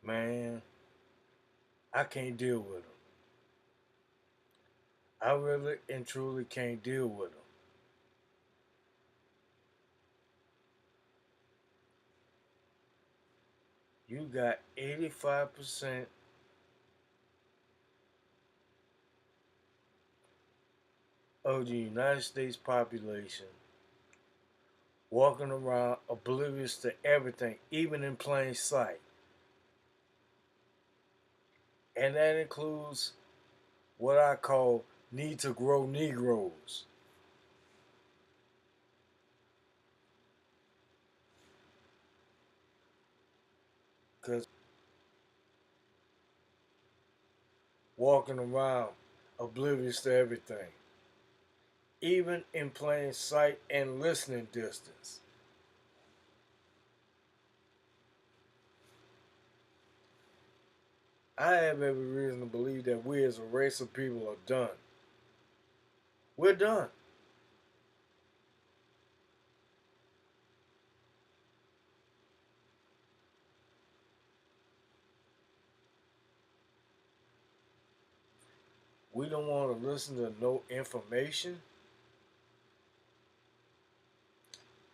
Man, I can't deal with them. I really and truly can't deal with them. You got 85% of the United States population walking around oblivious to everything, even in plain sight. And that includes what I call need to grow Negroes. Because walking around oblivious to everything, even in plain sight and listening distance. I have every reason to believe that we as a race of people are done. We're done. We don't want to listen to no information,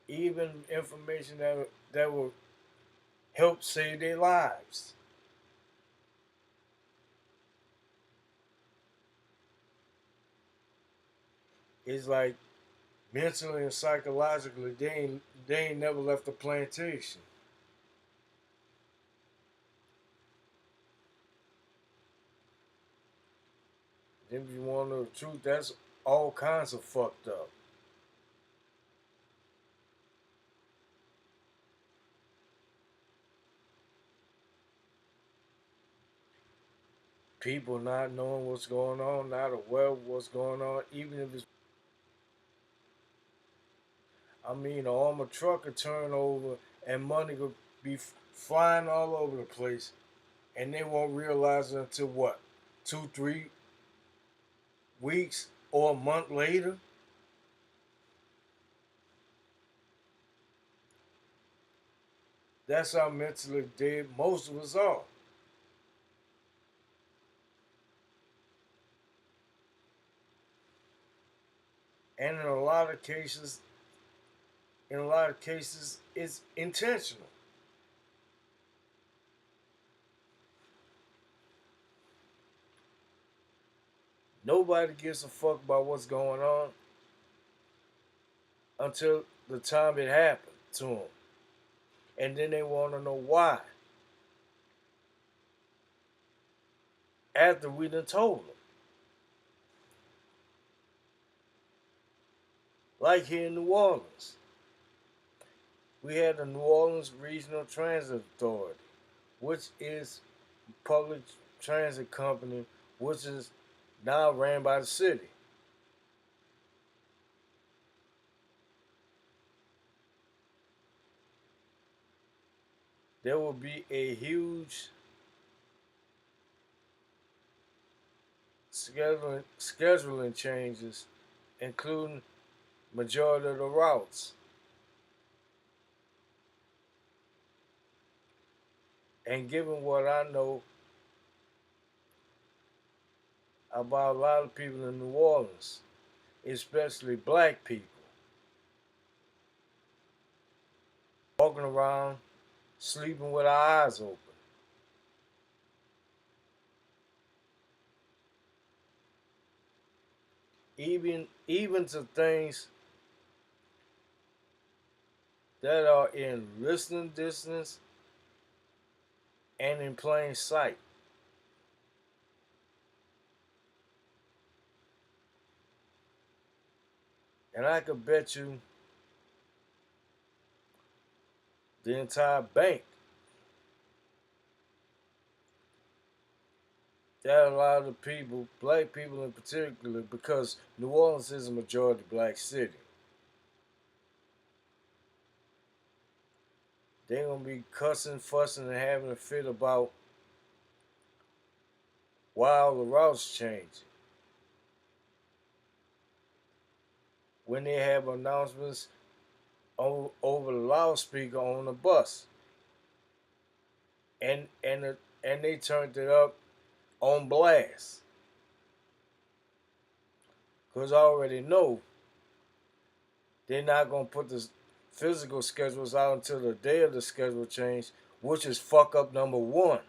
even information that will help save their lives. It's like mentally and psychologically, they ain't never left the plantation. If you want to know the truth, that's all kinds of fucked up. People not knowing what's going on, not aware of what's going on, even if it's, I mean, an armored truck could turn over and money could be flying all over the place, and they won't realize it until what, 2, 3 weeks or a month later. That's how mentally dead most of us are. And in a lot of cases, it's intentional. Nobody gives a fuck about what's going on until the time it happened to them. And then they want to know why after we done told them. Like here in New Orleans, we had the New Orleans Regional Transit Authority, which is a public transit company, which is now ran by the city. There will be a huge scheduling changes, including majority of the routes. And given what I know about a lot of people in New Orleans, especially black people, walking around sleeping with our eyes open. Even to things that are in listening distance and in plain sight. And I could bet you the entire bank that a lot of people, black people in particular, because New Orleans is a majority black city, they're gonna be cussing, fussing, and having a fit about why all the routes changing. When they have announcements over the loudspeaker on the bus. and they turned it up on blast. Cause I already know they're not gonna put the physical schedules out until the day of the schedule change, which is fuck up number one.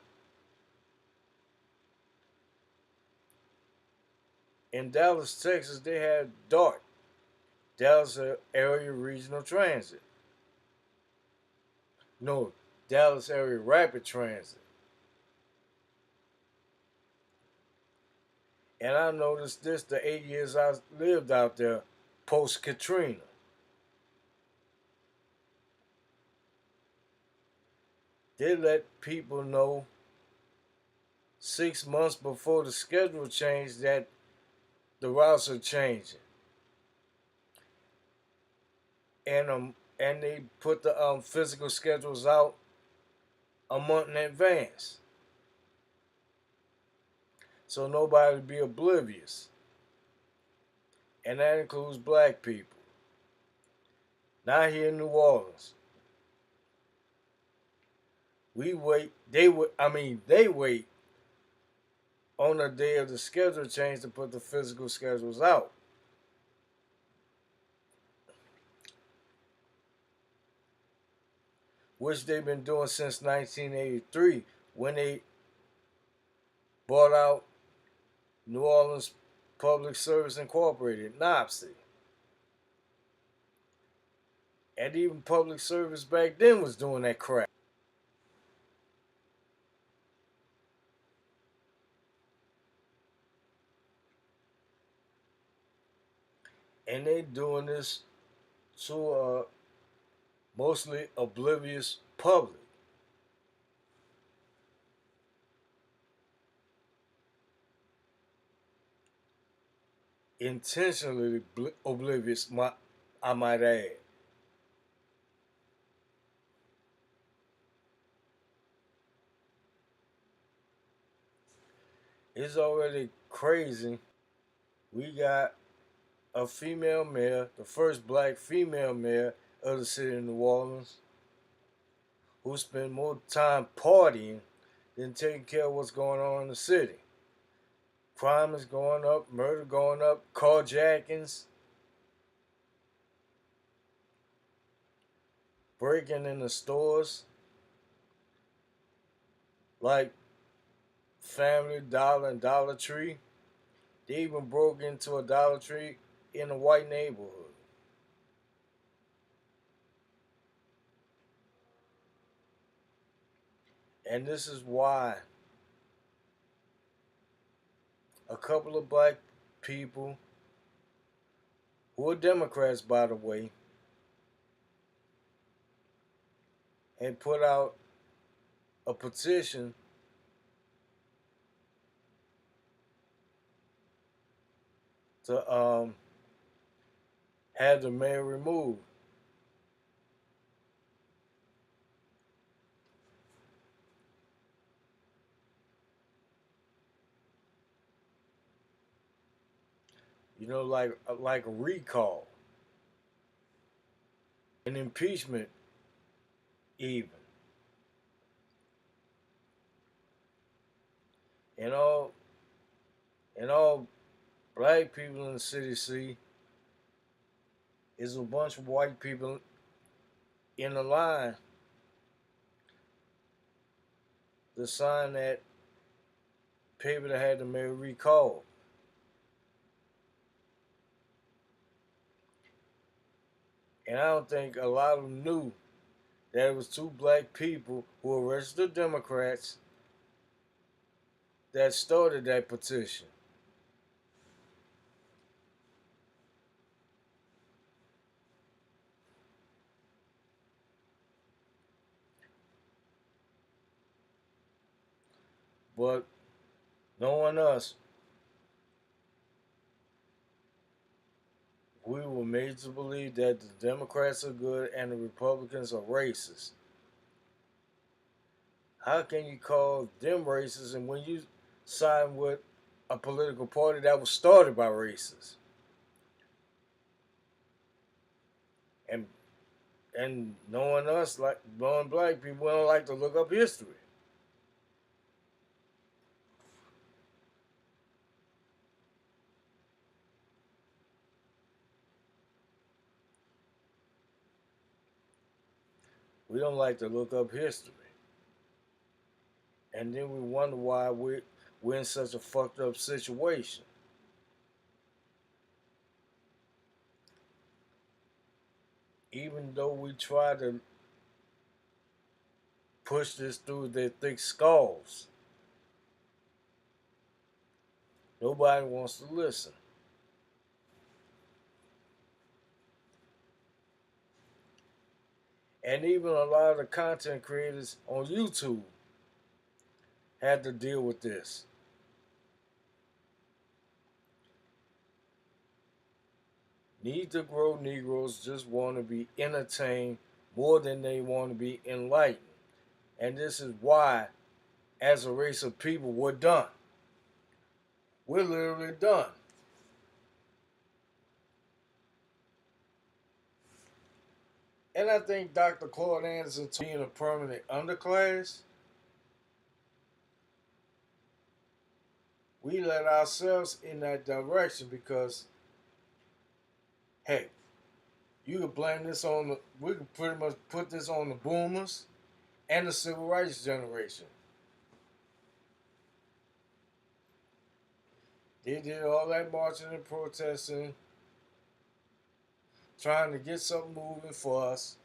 In Dallas, Texas, they had DART, Dallas Area Regional Transit. No, Dallas Area Rapid Transit. And I noticed this the 8 years I lived out there post Katrina. They let people know 6 months before the schedule changed that the routes are changing. And they put the physical schedules out a month in advance. So nobody would be oblivious. And that includes black people. Not here in New Orleans. We wait. They wait on the day of the schedule change to put the physical schedules out. Which they've been doing since 1983 when they bought out New Orleans Public Service Incorporated, NOPSI. And even public service back then was doing that crap. And they doing this to a mostly oblivious public. Intentionally oblivious, I might add. It's already crazy. We got a female mayor, the first black female mayor of the city of New Orleans, who spent more time partying than taking care of what's going on in the city. Crime is going up, murder going up, carjackings, breaking into stores like Family Dollar and Dollar Tree. They even broke into a Dollar Tree in a white neighborhood. And this is why a couple of black people, who are Democrats by the way, had put out a petition to have the mayor removed. You know, like a recall, an impeachment, even. And all black people in the city see is a bunch of white people in a line to sign that paper that had the mayor recalled. And I don't think a lot of them knew that it was two black people who were registered Democrats that started that petition. But knowing us, we were made to believe that the Democrats are good and the Republicans are racist. How can you call them racist and when you sign with a political party that was started by racists? And knowing us, like knowing black people, we don't like to look up history. We don't like to look up history. And then we wonder why we're in such a fucked up situation. Even though we try to push this through their thick skulls, nobody wants to listen. And even a lot of the content creators on YouTube had to deal with this. Need to grow Negroes just want to be entertained more than they want to be enlightened. And this is why, as a race of people, we're done. We're literally done. And I think Dr. Claude Anderson being a permanent underclass, we led ourselves in that direction because, hey, you could blame this on we could pretty much put this on the boomers and the civil rights generation. They did all that marching and protesting, trying to get something moving for us.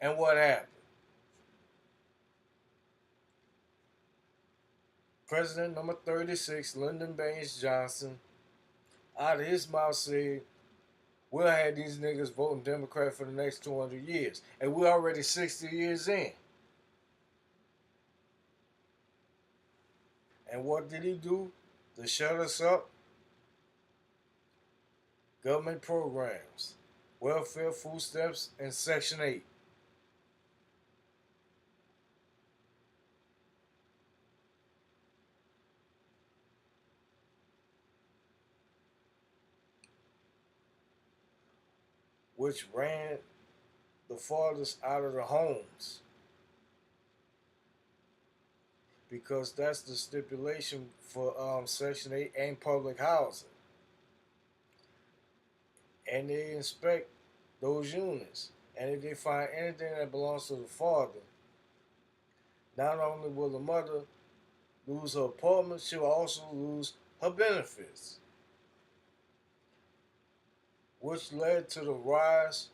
And what happened? President number 36, Lyndon Baines Johnson, out of his mouth said, we'll have these niggas voting Democrat for the next 200 years. And we're already 60 years in. And what did he do to shut us up? Government programs, welfare, food stamps, and Section 8. Which ran the farthest out of the homes. Because that's the stipulation for Section 8 and public housing. And they inspect those units. And if they find anything that belongs to the father, not only will the mother lose her apartment, she'll also lose her benefits. Which led to the rise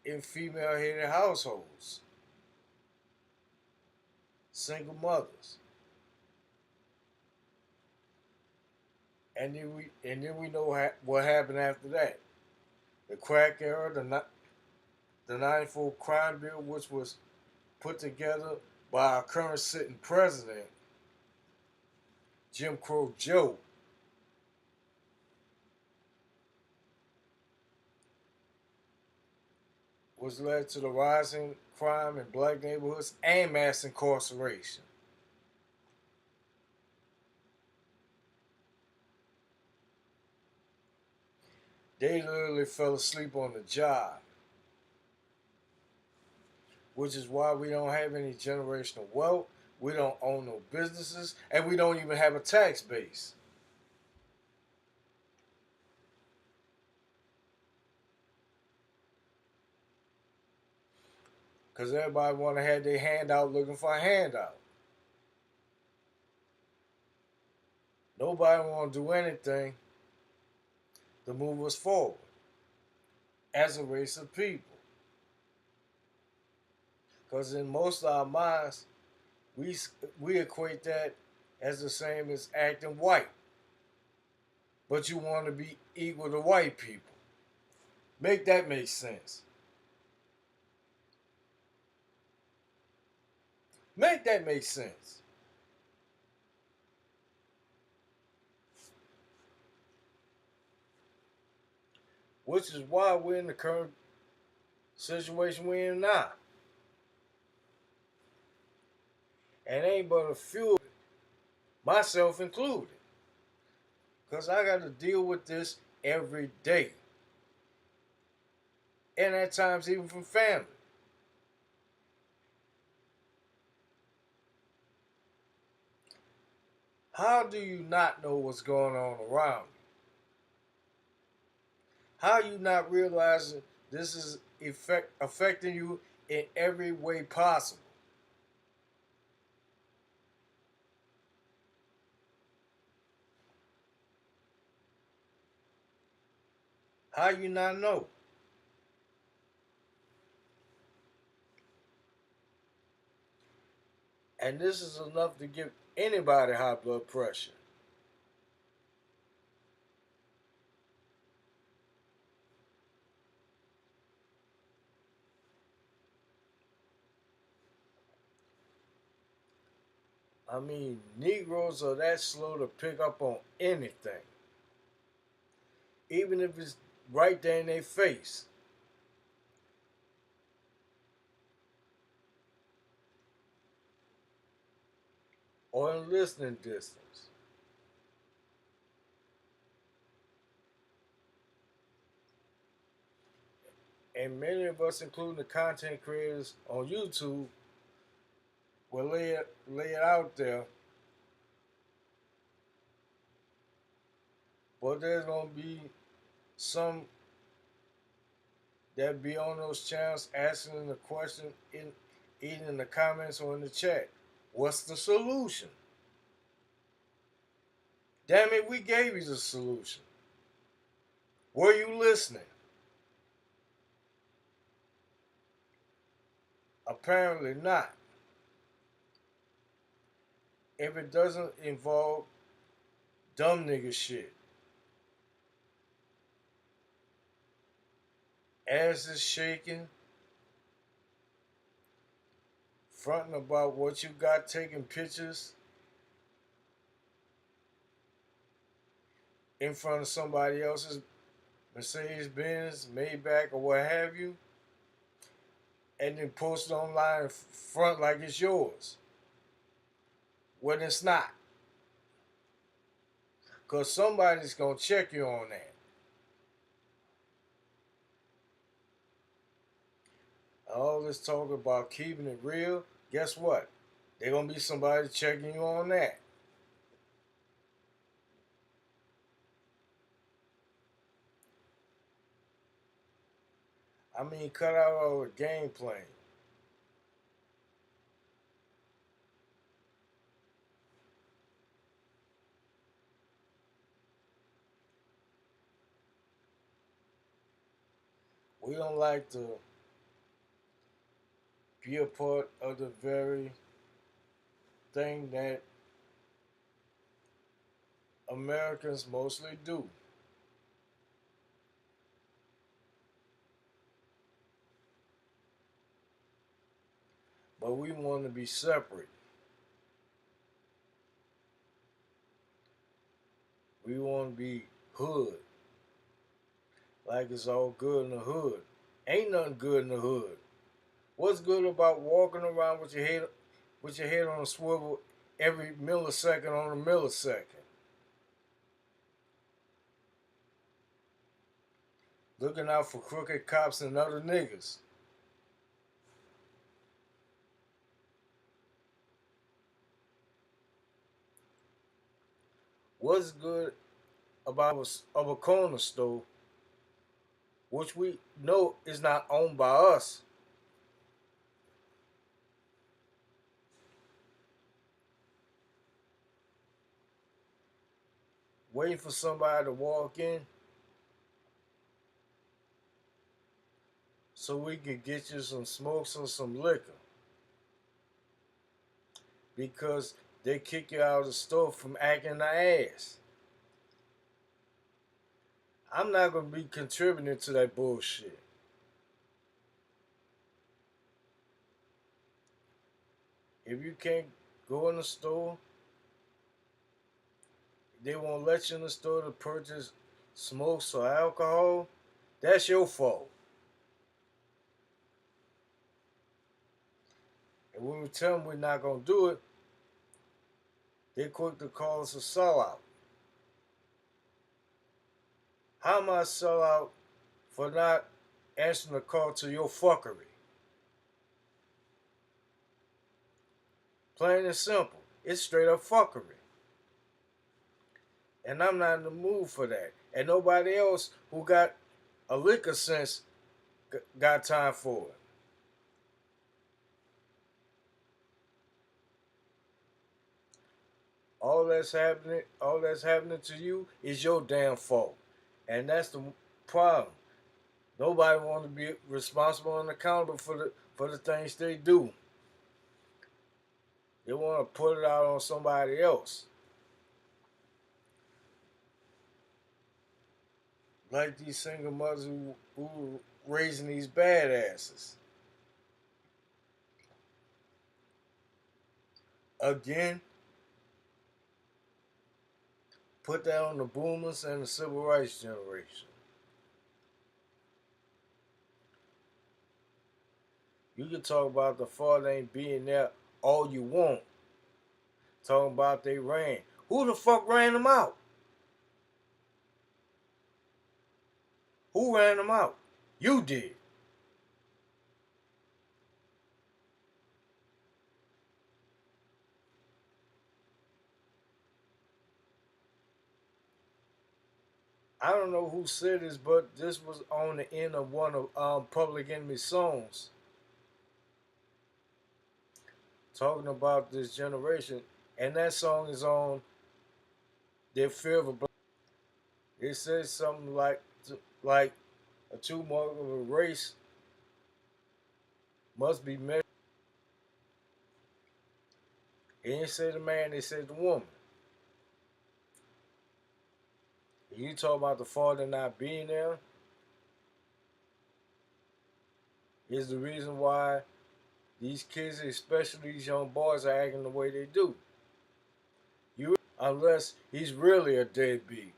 in female-headed households, single mothers. And then we know what happened after that. The crack era, the 94 crime bill, which was put together by our current sitting president, Jim Crow Joe, was led to the rising crime in black neighborhoods and mass incarceration. They literally fell asleep on the job, which is why we don't have any generational wealth, we don't own no businesses, and we don't even have a tax base. Because everybody want to have their hand out looking for a handout. Nobody want to do anything to move us forward as a race of people. Because in most of our minds, we equate that as the same as acting white. But you want to be equal to white people. Make that make sense. Make that make sense. Which is why we're in the current situation we're in now. And ain't but a few, myself included. Because I got to deal with this every day. And at times even from family. How do you not know what's going on around you? How are you not realizing this is affecting you in every way possible. How you not know? And this is enough to give anybody high blood pressure. I mean, Negroes are that slow to pick up on anything, even if it's right there in their face or in listening distance. And many of us, including the content creators on YouTube, will lay it out there. But there's gonna be some that be on those channels asking the question in either in the comments or in the chat. What's the solution? Damn it, we gave you the solution. Were you listening? Apparently not. If it doesn't involve dumb nigga shit. Ass is shaking, fronting about what you got, taking pictures in front of somebody else's Mercedes Benz, Maybach, or what have you, and then post it online in front like it's yours when it's not. Because somebody's going to check you on that. All this talk about keeping it real, guess what? There's going to be somebody checking you on that. I mean, cut out all the game playing. We don't like to be a part of the very thing that Americans mostly do. But we want to be separate. We want to be hood. Like it's all good in the hood. Ain't nothing good in the hood. What's good about walking around with your head on a swivel every millisecond on a millisecond? Looking out for crooked cops and other niggas. What's good about a corner store, which we know is not owned by us? Waiting for somebody to walk in so we can get you some smokes or some liquor. Because they kick you out of the store from acting the ass. I'm not going to be contributing to that bullshit. If you can't go in the store, they won't let you in the store to purchase smokes or alcohol, that's your fault. And when we tell them we're not going to do it, they're quick to call us a sellout. How am I a sellout for not answering the call to your fuckery? Plain and simple. It's straight up fuckery. And I'm not in the mood for that. And nobody else who got a liquor sense got time for it. all that's happening to you is your damn fault. And that's the problem. Nobody wants to be responsible and accountable for the things they do. They want to put it out on somebody else. Like these single mothers who raising these badasses. Again, put that on the boomers and the civil rights generation. You can talk about the father ain't being there all you want. Talking about they ran. Who the fuck ran them out? Who ran them out? You did. I don't know who said this, but this was on the end of one of Public Enemy's songs, talking about this generation, and that song is on their fear of a black. It says something like a true mark of a race must be measured. It didn't say the man, they said the woman. You talk about the father not being there is the reason why these kids, especially these young boys, are acting the way they do. Unless he's really a deadbeat.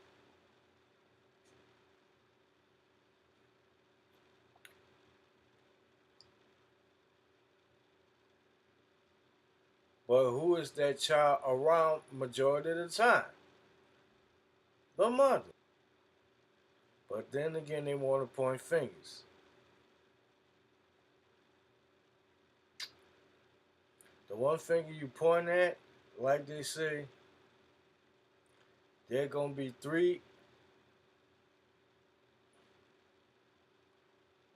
But who is that child around majority of the time? The mother. But then again, they want to point fingers. The one finger you point at, like they say, there are going to be three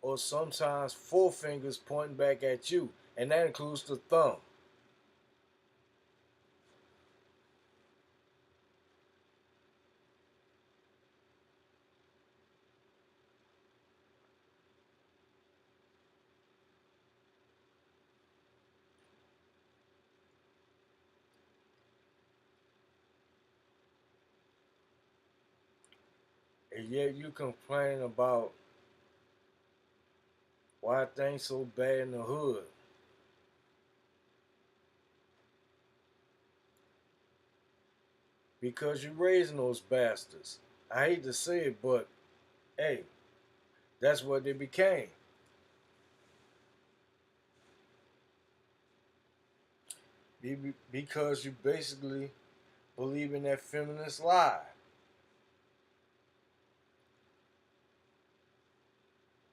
or sometimes four fingers pointing back at you. And that includes the thumb. And yet you complain about why things so bad in the hood. Because you're raising those bastards. I hate to say it, but hey, that's what they became. Because you basically believe in that feminist lie.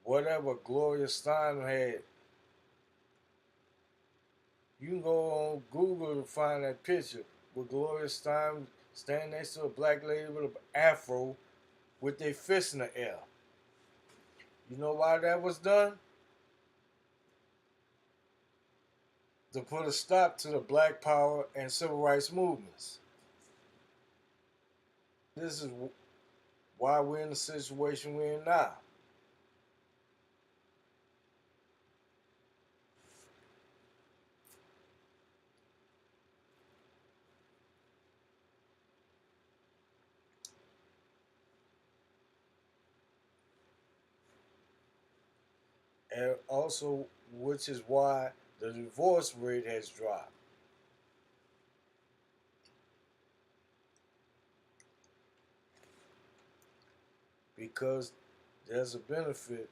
Whatever Gloria Steinem had, you can go on Google to find that picture with Gloria Steinem standing next to a black lady with an afro with their fists in the air. You know why that was done? To put a stop to the black power and civil rights movements. This is why we're in the situation we're in now. And also, which is why the divorce rate has dropped. Because there's a benefit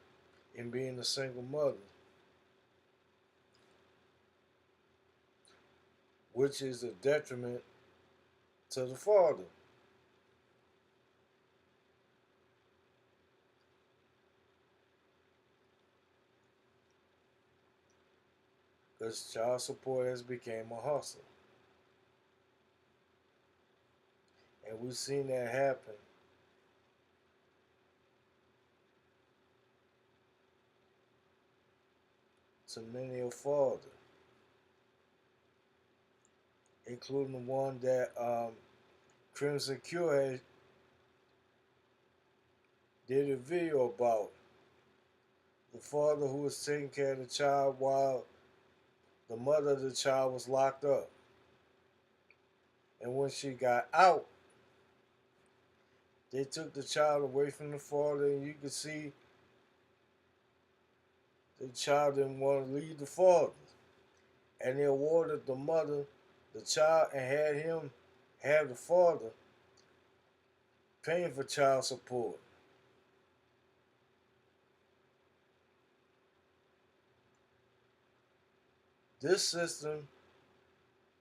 in being a single mother, which is a detriment to the father. Because child support has become a hustle. And we've seen that happen to many a father. including the one that Crimson Cure did a video about. The father who was taking care of the child while the mother of the child was locked up. And when she got out, they took the child away from the father, and you could see the child didn't want to leave the father. And they awarded the mother the child and had him have the father paying for child support. This system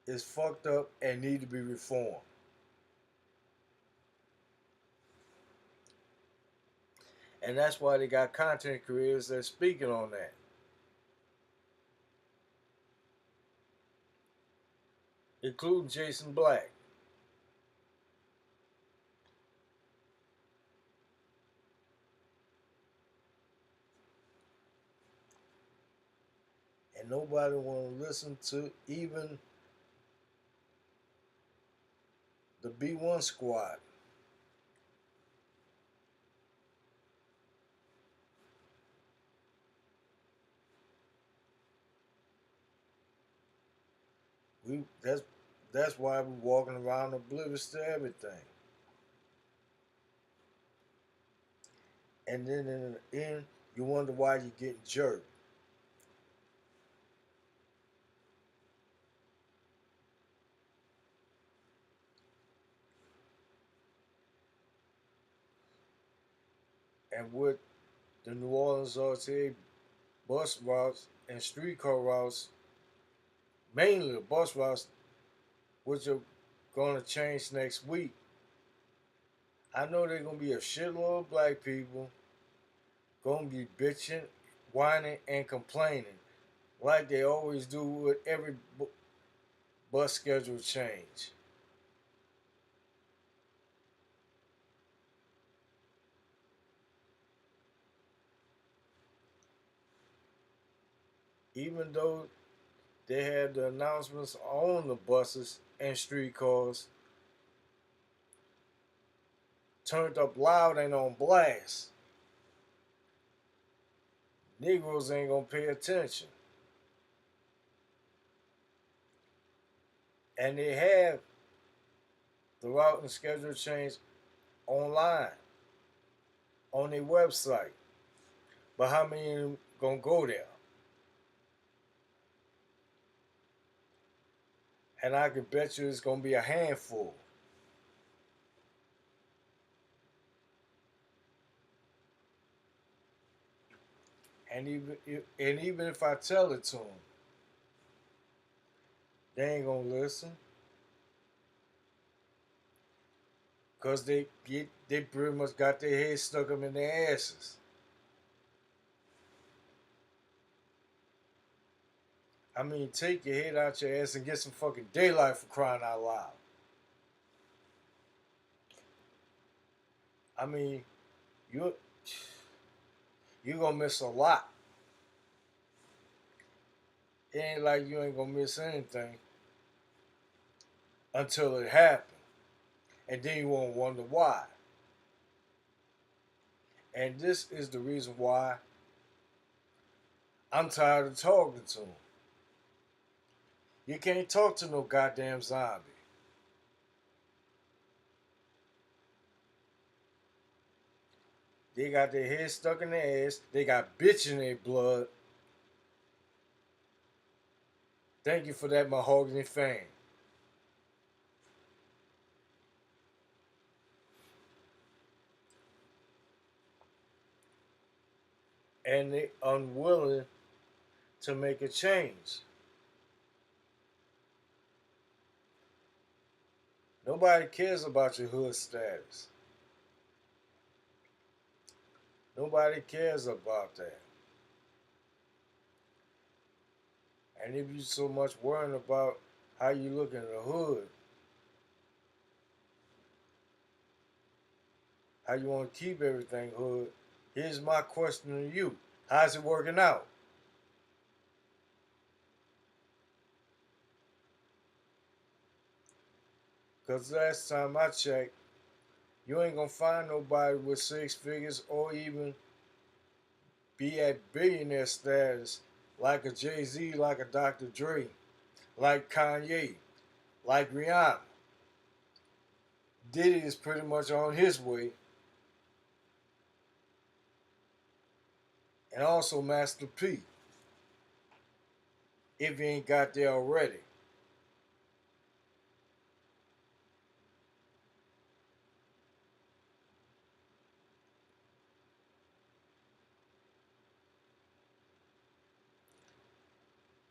is fucked up and need to be reformed. And that's why they got content creators that's speaking on that. Including Jason Black. And nobody want to listen to even the B1 squad. That's why we're walking around oblivious to everything. And then in the end, you wonder why you're getting jerked. And with the New Orleans RTA bus routes and streetcar routes, mainly the bus routes, which are going to change next week, I know there's going to be a shitload of black people going to be bitching, whining, and complaining like they always do with every bus schedule change. Even though they had the announcements on the buses and streetcars turned up loud and on blast, Negroes ain't gonna pay attention. And they have the route and schedule change online on their website. But how many of them gonna go there? And I can bet you it's gonna be a handful. And even if I tell it to them, they ain't gonna listen. Because they pretty much got their heads stuck up in their asses. I mean, take your head out your ass and get some fucking daylight, for crying out loud. I mean, you're gonna miss a lot. It ain't like you ain't gonna miss anything until it happens. And then you won't wonder why. And this is the reason why I'm tired of talking to them. You can't talk to no goddamn zombie. They got their head stuck in their ass. They got bitch in their blood. Thank you for that mahogany fan. And they unwilling to make a change. Nobody cares about your hood status. Nobody cares about that. And if you so much worrying about how you look in the hood, how you want to keep everything hood, here's my question to you. How's it working out? Because last time I checked, you ain't gonna find nobody with 6 figures or even be at billionaire status like a Jay-Z, like a Dr. Dre, like Kanye, like Rihanna. Diddy is pretty much on his way. And also Master P, if he ain't got there already.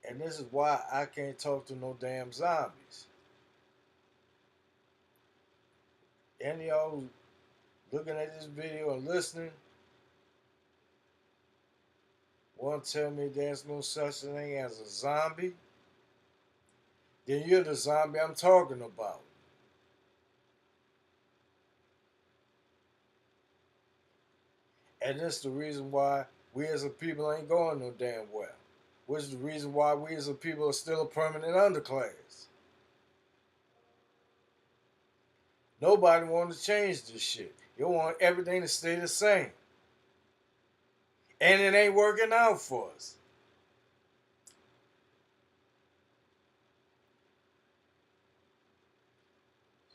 And this is why I can't talk to no damn zombies. Any of y'all looking at this video and listening want to tell me there's no such thing as a zombie, then you're the zombie I'm talking about. And that's the reason why we as a people ain't going no damn well. Which is the reason why we as a people are still a permanent underclass. Nobody wants to change this shit. You want everything to stay the same. And it ain't working out for us.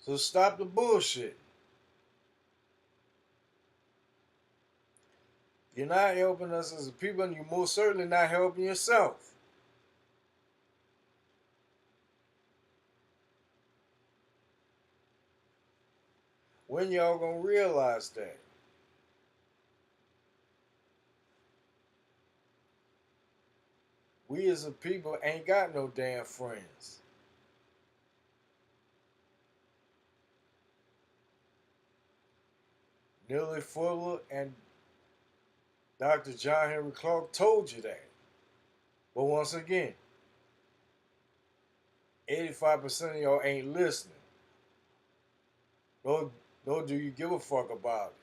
So stop the bullshit. You're not helping us as a people, and you're most certainly not helping yourself. When y'all gonna realize that? We as a people ain't got no damn friends. Neely Fuller and Dr. John Henry Clark told you that. But once again, 85% of y'all ain't listening. Nor do you give a fuck about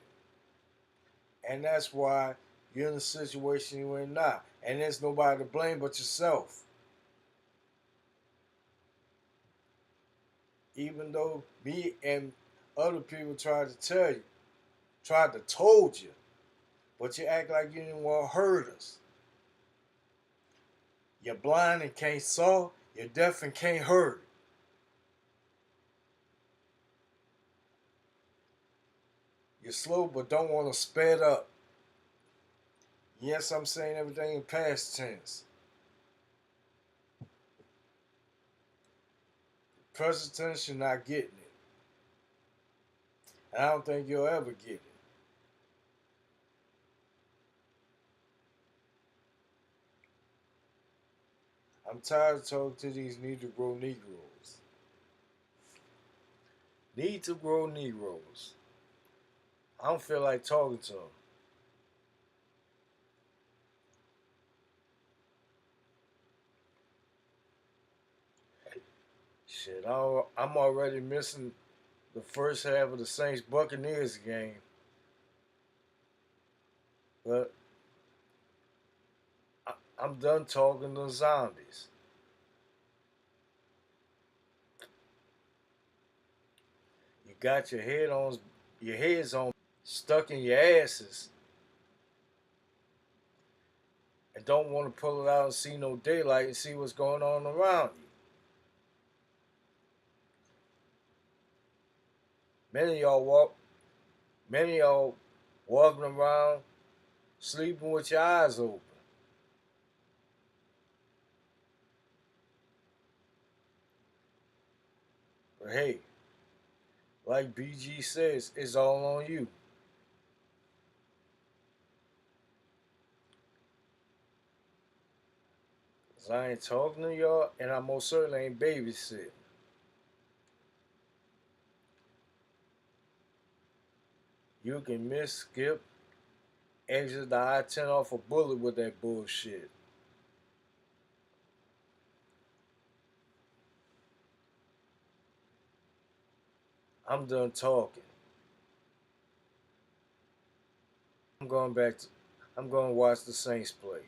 it. And that's why you're in the situation you're in now. And there's nobody to blame but yourself. Even though me and other people tried to tell you, tried to told you, but you act like you didn't want to hurt us. You're blind and can't saw, you're deaf and can't hear. You're slow but don't want to sped up. Yes, I'm saying everything in past tense. Present tense, you're not getting it. And I don't think you'll ever get it. I'm tired of talking to these need to grow Negroes. Need to grow Negroes. I don't feel like talking to them. Shit, I'm already missing the first half of the Saints Buccaneers game. But I'm done talking to zombies. You got your heads on, stuck in your asses, and don't want to pull it out and see no daylight and see what's going on around you. Many of y'all walking around, sleeping with your eyes open. But hey, like BG says, it's all on you. Cause I ain't talking to y'all, and I most certainly ain't babysitting. You can miss, skip, exit the I-10 off a bullet with that bullshit. I'm done talking. I'm going to watch the Saints play.